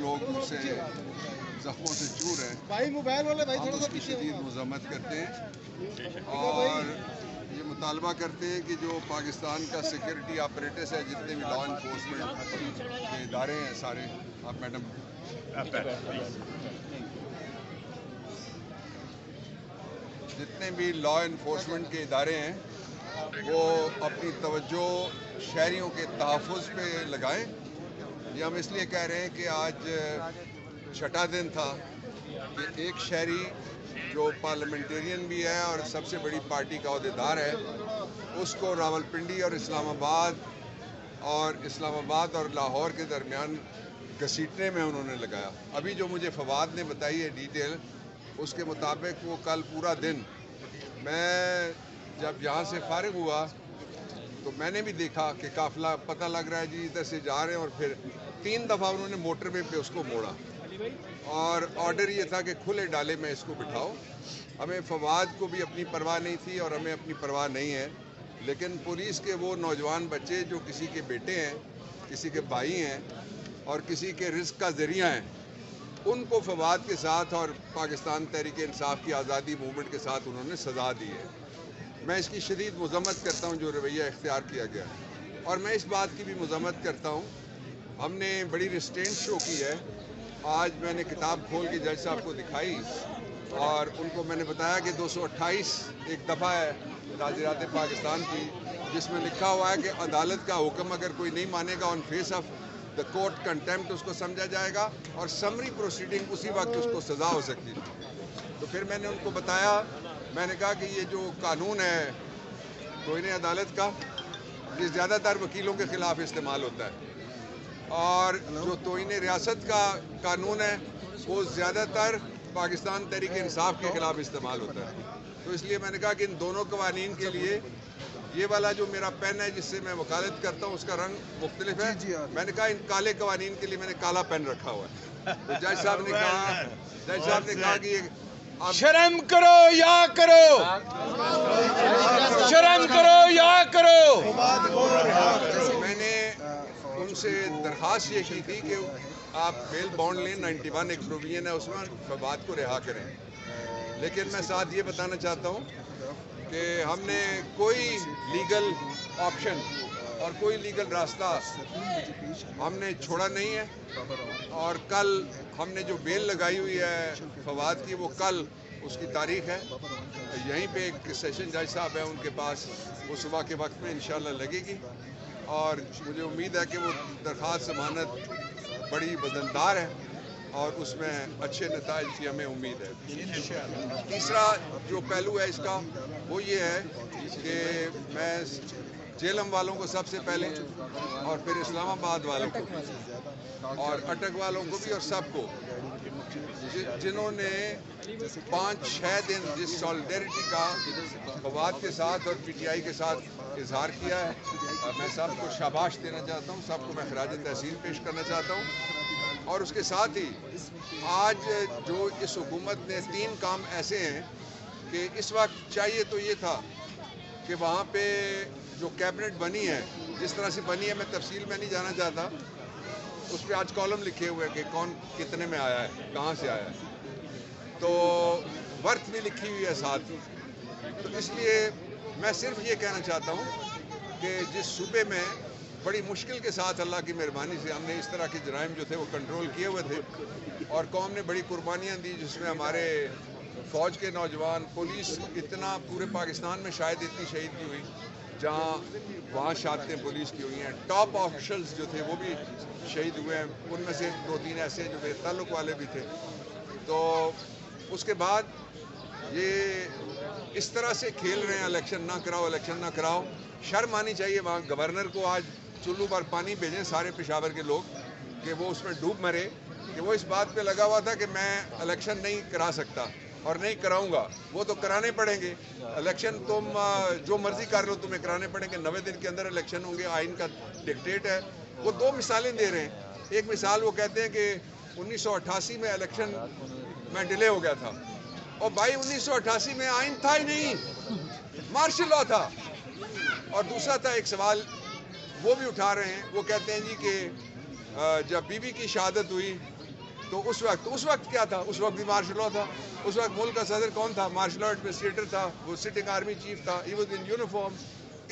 لوگ اس سے زخموں سے چور ہیں، ہم اس کی شدید مذمت کرتے ہیں اور یہ مطالبہ کرتے ہیں کہ جو پاکستان کا سیکورٹی آپریٹس ہے، جتنے بھی لا انفورسمنٹ کے ادارے ہیں سارے، آپ میڈم جتنے بھی لا انفورسمنٹ کے ادارے ہیں وہ اپنی توجہ شہریوں کے تحفظ پہ لگائیں۔ یہ ہم اس لیے کہہ رہے ہیں کہ آج چھٹا دن تھا کہ ایک شہری جو پارلیمنٹرین بھی ہے اور سب سے بڑی پارٹی کا عہدیدار ہے، اس کو راولپنڈی اور اسلام آباد اور لاہور کے درمیان گھسیٹنے میں انہوں نے لگایا۔ ابھی جو مجھے فواد نے بتائی ہے ڈیٹیل، اس کے مطابق وہ کل پورا دن، میں جب یہاں سے فارغ ہوا تو میں نے بھی دیکھا کہ قافلہ پتہ لگ رہا ہے جی ادھر سے جا رہے ہیں، اور پھر 3 دفعہ انہوں نے موٹر وے پہ اس کو موڑا اور آرڈر یہ تھا کہ کھلے ڈالے میں اس کو بٹھاؤ۔ ہمیں فواد کو بھی اپنی پرواہ نہیں تھی اور ہمیں اپنی پرواہ نہیں ہے، لیکن پولیس کے وہ نوجوان بچے جو کسی کے بیٹے ہیں، کسی کے بھائی ہیں اور کسی کے رزق کا ذریعہ ہیں، ان کو فواد کے ساتھ اور پاکستان تحریک انصاف کی آزادی موومنٹ کے ساتھ انہوں نے سزا دی ہے۔ میں اس کی شدید مذمت کرتا ہوں جو رویہ اختیار کیا گیا ہے، اور میں اس بات کی بھی مذمت کرتا ہوں، ہم نے بڑی ریسٹرینٹ شو کی ہے۔ آج میں نے کتاب کھول کے جج صاحب کو دکھائی اور ان کو میں نے بتایا کہ 228 ایک دفعہ ہے تعزیرات پاکستان کی، جس میں لکھا ہوا ہے کہ عدالت کا حکم اگر کوئی نہیں مانے گا on face of the court contempt اس کو سمجھا جائے گا، اور سمری پروسیڈنگ اسی وقت اس کو سزا ہو سکتی ہے۔ تو پھر میں نے ان کو بتایا، میں نے کہا کہ یہ جو قانون ہے توہین عدالت کا، یہ زیادہ تر وکیلوں کے خلاف استعمال ہوتا ہے، اور جو توہین ریاست کا قانون ہے وہ زیادہ تر پاکستان تحریک انصاف کے خلاف استعمال ہوتا ہے۔ تو اس لیے میں نے کہا کہ ان دونوں قوانین کے لیے یہ والا جو میرا پین ہے جس سے میں وکالت کرتا ہوں اس کا رنگ مختلف ہے، میں نے کہا ان کالے قوانین کے لیے میں نے کالا پین رکھا ہوا ہے۔ تو جج صاحب نے کہا کہ یہ شرم کرو یا کرو، شرم کرو یا کرو۔ میں نے ان سے درخواست یہ کی تھی کہ آپ بیل بانڈ لیں، 91 ایک پروویژن ہے اس میں، فواد کو رہا کریں، لیکن میں ساتھ یہ بتانا چاہتا ہوں کہ ہم نے کوئی لیگل آپشن اور کوئی لیگل راستہ ہم نے چھوڑا نہیں ہے، اور کل ہم نے جو بیل لگائی ہوئی ہے فواد کی، وہ کل اس کی تاریخ ہے۔ یہیں پہ ایک سیشن جج صاحب ہے ان کے پاس، وہ صبح کے وقت میں انشاءاللہ لگے گی، اور مجھے امید ہے کہ وہ درخواست ضمانت بڑی وزندار ہے اور اس میں اچھے نتائج کی ہمیں امید ہے۔ تیسرا جو پہلو ہے اس کا وہ یہ ہے کہ میں جیلم والوں کو سب سے پہلے، اور پھر اسلام آباد والوں کو اور اٹک والوں کو بھی، اور سب کو جنہوں نے 5-6 دن جس سالیڈیرٹی کا فواد کے ساتھ اور پی ٹی آئی کے ساتھ اظہار کیا ہے، میں سب کو شاباش دینا چاہتا ہوں، سب کو میں خراج تحسین پیش کرنا چاہتا ہوں۔ اور اس کے ساتھ ہی آج جو اس حکومت نے 3 کام ایسے ہیں کہ اس وقت چاہیے تو یہ تھا کہ وہاں پہ جو کیبنٹ بنی ہے، جس طرح سے بنی ہے میں تفصیل میں نہیں جانا چاہتا، اس پہ آج کالم لکھے ہوئے کہ کون کتنے میں آیا ہے، کہاں سے آیا ہے، تو ورتھ بھی لکھی ہوئی ہے ساتھ۔ تو اس لیے میں صرف یہ کہنا چاہتا ہوں کہ جس صوبے میں بڑی مشکل کے ساتھ اللہ کی مہربانی سے ہم نے اس طرح کے جرائم جو تھے وہ کنٹرول کیے ہوئے تھے، اور قوم نے بڑی قربانیاں دی، جس میں ہمارے فوج کے نوجوان، پولیس، اتنا پورے پاکستان میں شاید اتنی شہید کی ہوئی جہاں وہاں شہادتیں پولیس کی ہوئی ہیں، ٹاپ آفیشلز جو تھے وہ بھی شہید ہوئے ہیں، ان میں سے 2-3 ایسے جو بے تعلق والے بھی تھے۔ تو اس کے بعد یہ اس طرح سے کھیل رہے ہیں الیکشن نہ کراؤ، الیکشن نہ کراؤ، شرم آنی چاہیے وہاں گورنر کو۔ آج چلو پر پانی بھیجیں سارے پشاور کے لوگ کہ وہ اس میں ڈوب مرے، کہ وہ اس بات پہ لگا ہوا تھا کہ میں الیکشن نہیں کرا سکتا اور نہیں کراؤں گا۔ وہ تو کرانے پڑیں گے الیکشن، تم جو مرضی کر لو تمہیں کرانے پڑیں گے، 90 دن کے اندر الیکشن ہوں گے، آئین کا ڈکٹیٹ ہے۔ وہ 2 مثالیں دے رہے ہیں، ایک مثال وہ کہتے ہیں کہ 1988 میں الیکشن میں ڈیلے ہو گیا تھا، اور بھائی 1988 میں آئین تھا ہی نہیں، مارشل لا تھا۔ اور دوسرا تھا ایک سوال وہ بھی اٹھا رہے ہیں، وہ کہتے ہیں جی کہ جب بی بی کی شہادت ہوئی تو اس وقت کیا تھا؟ اس وقت بھی مارشل لا تھا. اس وقت ملک کا صدر کون تھا؟ مارشل لا ایڈمنسٹریٹر تھا. وہ سٹنگ آرمی چیف تھا. He was in uniform.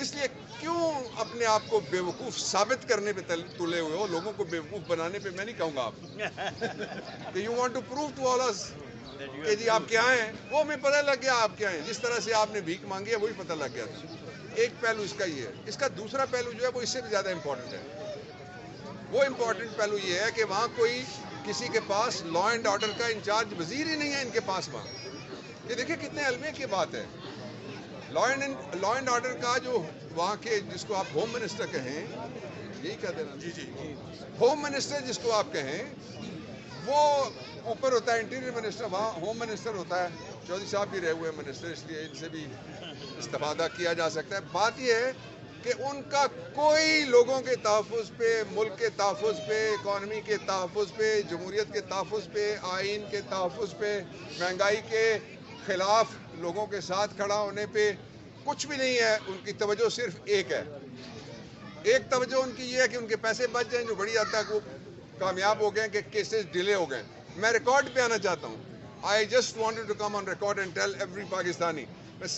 اس لیے کیوں اپنے آپ کو بیوقوف ثابت کرنے پہ تلے ہوئے ہو؟ لوگوں کو بیوقوف بنانے پہ میں نہیں کہوں گا آپ کہ you want to prove to all اس کہ جی آپ کیا ہیں. وہ ہمیں پتہ لگ گیا آپ کیا ہیں. جس طرح سے آپ نے بھیک مانگی ہے وہی پتہ لگ گیا تھا. ایک پہلو اس کا یہ ہے. اس کا دوسرا پہلو جو ہے وہ اس سے بھی زیادہ امپورٹنٹ ہے. وہ امپورٹنٹ پہلو یہ ہے کہ وہاں کوئی کسی کے پاس لا اینڈ آرڈر کا انچارج وزیر ہی نہیں ہے ان کے پاس. وہاں یہ دیکھیں کتنے علمے کی بات ہے. لا اینڈ آرڈر کا جو وہاں کے جس کو آپ ہوم منسٹر کہیں, یہی کہتے ہیں جی ہوم منسٹر جس کو آپ کہیں, وہ اوپر ہوتا ہے انٹیریئر منسٹر, وہاں ہوم منسٹر ہوتا ہے. چودھری صاحب بھی رہے ہوئے ہیں منسٹر, اس لیے ان سے بھی استفادہ کیا جا سکتا ہے. بات یہ ہے کہ ان کا کوئی لوگوں کے تحفظ پہ, ملک کے تحفظ پہ, اکانومی کے تحفظ پہ, جمہوریت کے تحفظ پہ, آئین کے تحفظ پہ, مہنگائی کے خلاف لوگوں کے ساتھ کھڑا ہونے پہ کچھ بھی نہیں ہے. ان کی توجہ صرف ایک ہے. ایک توجہ ان کی یہ ہے کہ ان کے پیسے بچ جائیں, جو بڑی حد تک وہ کامیاب ہو گئے کہ کیسز ڈیلے ہو گئے. میں ریکارڈ پہ آنا چاہتا ہوں. I just wanted to come on record and tell every Pakistani. میں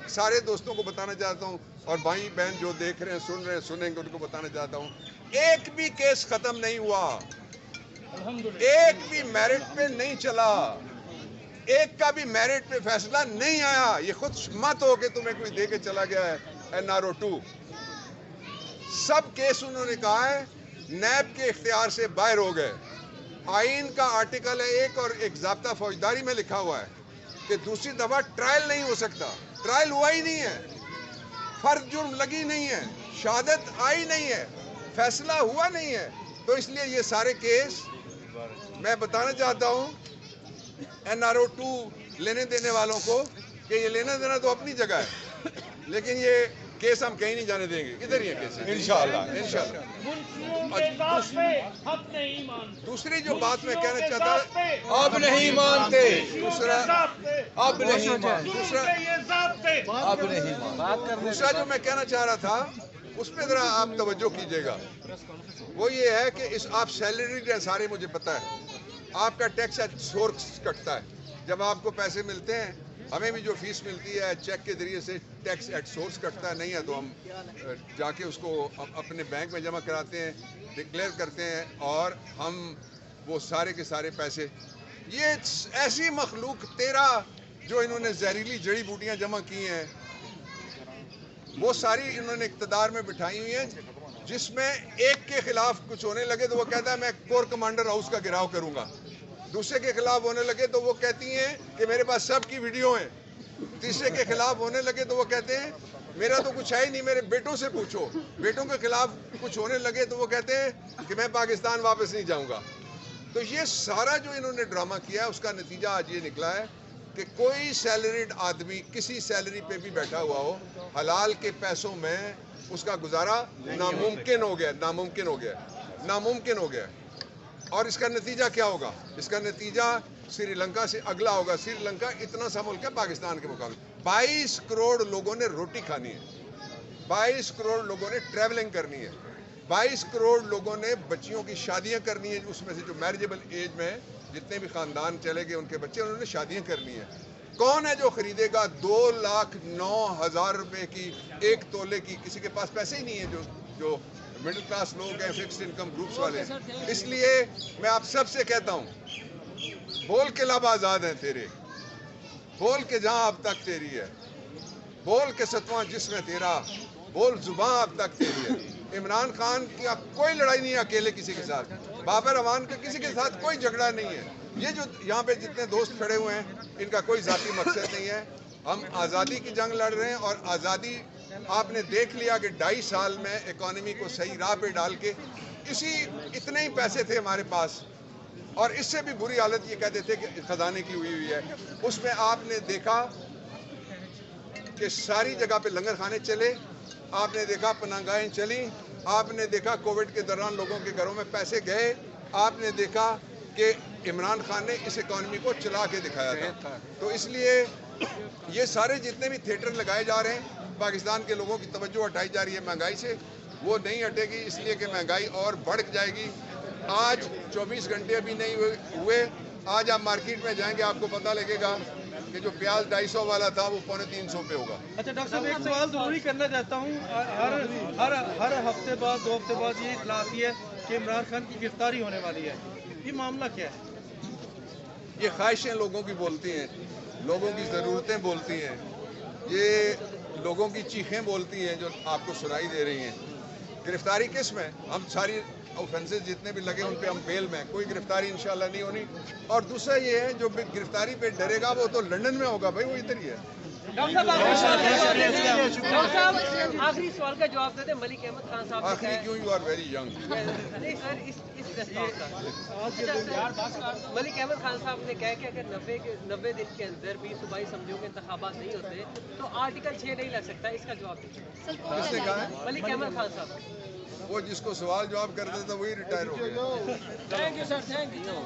سارے دوستوں کو بتانا چاہتا ہوں, اور بھائی بہن جو دیکھ رہے ہیں, سن رہے ہیں, سنیں گے, ان کو بتانا چاہتا ہوں, ایک بھی کیس ختم نہیں ہوا, ایک بھی میرٹ پہ نہیں چلا, ایک کا بھی میرٹ پہ فیصلہ نہیں آیا. یہ خود مت ہو کہ تمہیں کوئی دے کے چلا گیا ہے NRO2. سب کیس انہوں نے کہا ہے نیب کے اختیار سے باہر ہو گئے. آئین کا آرٹیکل ہے ایک, اور ایک ضابطہ فوجداری میں لکھا ہوا ہے کہ دوسری دفعہ ٹرائل نہیں ہو سکتا. ٹرائل ہوا ہی نہیں ہے, فرد جرم لگی نہیں ہے, شہادت آئی نہیں ہے, فیصلہ ہوا نہیں ہے. تو اس لیے یہ سارے کیس میں بتانا چاہتا ہوں NRO2 لینے دینے والوں کو کہ یہ لینا دینا تو اپنی جگہ ہے, لیکن یہ کیس ہم کہیں نہیں جانے دیں گے. ادھر ہی ہے کیس انشاءاللہ. دوسری جو بات میں کہنا چاہتا ہوں, اب نہیں مانتے, دوسرا جو میں کہنا چاہ رہا تھا اس پہ ذرا آپ توجہ کیجئے گا. وہ یہ ہے کہ آپ سیلری ہیں سارے, مجھے پتا ہے آپ کا ٹیکس ایٹ سورس کٹتا ہے. جب آپ کو پیسے ملتے ہیں, ہمیں بھی جو فیس ملتی ہے چیک کے ذریعے سے ٹیکس ایٹ سورس کٹتا ہے. نہیں ہے تو ہم جا کے اس کو اپنے بینک میں جمع کراتے ہیں, ڈکلیئر کرتے ہیں, اور ہم وہ سارے کے سارے پیسے, یہ ایسی مخلوق 13 جو انہوں نے زہریلی جڑی بوٹیاں جمع کی ہیں, وہ ساری انہوں نے اقتدار میں بٹھائی ہوئی ہیں, جس میں ایک کے خلاف کچھ ہونے لگے تو وہ کہتا ہے میں کور کمانڈر ہاؤس کا گھراؤ کروں گا. دوسرے کے خلاف ہونے لگے تو وہ کہتی ہیں کہ میرے پاس سب کی ویڈیو ہیں. تیسرے کے خلاف ہونے لگے تو وہ کہتے ہیں میرا تو کچھ ہے ہی نہیں, میرے بیٹوں سے پوچھو. بیٹوں کے خلاف کچھ ہونے لگے تو وہ کہتے ہیں کہ میں پاکستان واپس نہیں جاؤں گا. تو یہ سارا جو انہوں نے ڈرامہ کیا ہے, اس کا نتیجہ آج یہ نکلا ہے کہ کوئی سیلریڈ آدمی کسی سیلری پہ بھی بیٹھا ہوا ہو, حلال کے پیسوں میں اس کا گزارا ناممکن ہو گیا. اور اس کا نتیجہ کیا ہوگا؟ اس کا نتیجہ سری لنکا سے اگلا ہوگا. سری لنکا اتنا سا ملک ہے پاکستان کے مقابلے, 22 کروڑ لوگوں نے روٹی کھانی ہے, 22 کروڑ لوگوں نے ٹریولنگ کرنی ہے, 22 کروڑ لوگوں نے بچیوں کی شادیاں کرنی ہیں, اس میں سے جو میریجبل ایج میں جتنے بھی خاندان چلے گئے ان کے بچے, انہوں نے شادیاں کرنی ہیں. کون ہے جو خریدے گا 2,09,000 روپے کی 1 تولے کی؟ کسی کے پاس پیسے ہی نہیں ہیں جو مڈل کلاس لوگ ہیں, فکسڈ انکم گروپس والے. اس لیے میں آپ سب سے کہتا ہوں, بول کے لب آزاد ہیں تیرے, بول کے جہاں اب تک تیری ہے, بول کے ستواں جسم ہے تیرا, بول زباں اب تک تیری ہے. عمران خان کی کوئی لڑائی نہیں ہے اکیلے کسی کے ساتھ, بابر اعوان کا کسی کے ساتھ کوئی جھگڑا نہیں ہے. یہ جو یہاں پہ جتنے دوست کھڑے ہوئے ہیں ان کا کوئی ذاتی مقصد نہیں ہے. ہم آزادی کی جنگ لڑ رہے ہیں, اور آزادی آپ نے دیکھ لیا کہ 2.5 سال میں اکانومی کو صحیح راہ پہ ڈال کے, اتنے ہی پیسے تھے ہمارے پاس, اور اس سے بھی بری حالت یہ کہتے تھے کہ خزانے کی ہوئی ہے. اس میں آپ نے دیکھا کہ ساری جگہ پہ لنگر خانے چلے, آپ نے دیکھا پناہگاہیں چلیں, آپ نے دیکھا کووڈ کے دوران لوگوں کے گھروں میں پیسے گئے, آپ نے دیکھا کہ عمران خان نے اس اکانومی کو چلا کے دکھایا تھا. تو اس لیے یہ سارے جتنے بھی تھیٹر لگائے جا رہے ہیں, پاکستان کے لوگوں کی توجہ ہٹائی جا رہی ہے مہنگائی سے, وہ نہیں ہٹے گی, اس لیے کہ مہنگائی اور بڑھ جائے گی. آج 24 گھنٹے ابھی نہیں ہوئے. آج آپ مارکیٹ میں جائیں گے آپ کو پتہ لگے گا کہ جو پیاز 250 والا تھا وہ 350 پہ ہوگا. اچھا ڈاکٹر صاحب ایک سوال ضروری کرنا چاہتا ہوں. ہر ہفتے بعد 2 ہفتے بعد یہ اطلاع آتی ہے کہ عمران خان کی گرفتاری ہونے والی ہے. یہ معاملہ کیا ہے؟ یہ خواہشیں لوگوں کی بولتی ہیں, لوگوں کی ضرورتیں بولتی ہیں, یہ لوگوں کی چیخیں بولتی ہیں جو آپ کو سنائی دے رہی ہیں. گرفتاری کس میں؟ ہم ساری اوفینسز جتنے بھی لگے ان پہ ہم بیل میں, کوئی گرفتاری انشاءاللہ نہیں ہونی. اور دوسرا یہ ہے جو گرفتاری پہ ڈرے گا وہ تو لندن میں ہوگا بھائی, وہ ادھر ہی ہے. ڈاکٹر صاحب آخری سوال کا جواب دے دیں. ملک احمد خان صاحب آخری کیوں؟ You are very young. نہیں سر, اس دستور کا ملک احمد خان صاحب نے کہا کہ اگر 90 دن کے اندر بھی صوبائی اسمبلیوں کے انتخابات نہیں ہوتے تو آرٹیکل 6 نہیں لگ سکتا. اس کا جواب دیجیے. کس نے کہا ہے؟ ملک احمد خان صاحب. وہ جس کو سوال جواب کرتا تھا وہی ریٹائر ہو گیا. Thank you sir, thank you.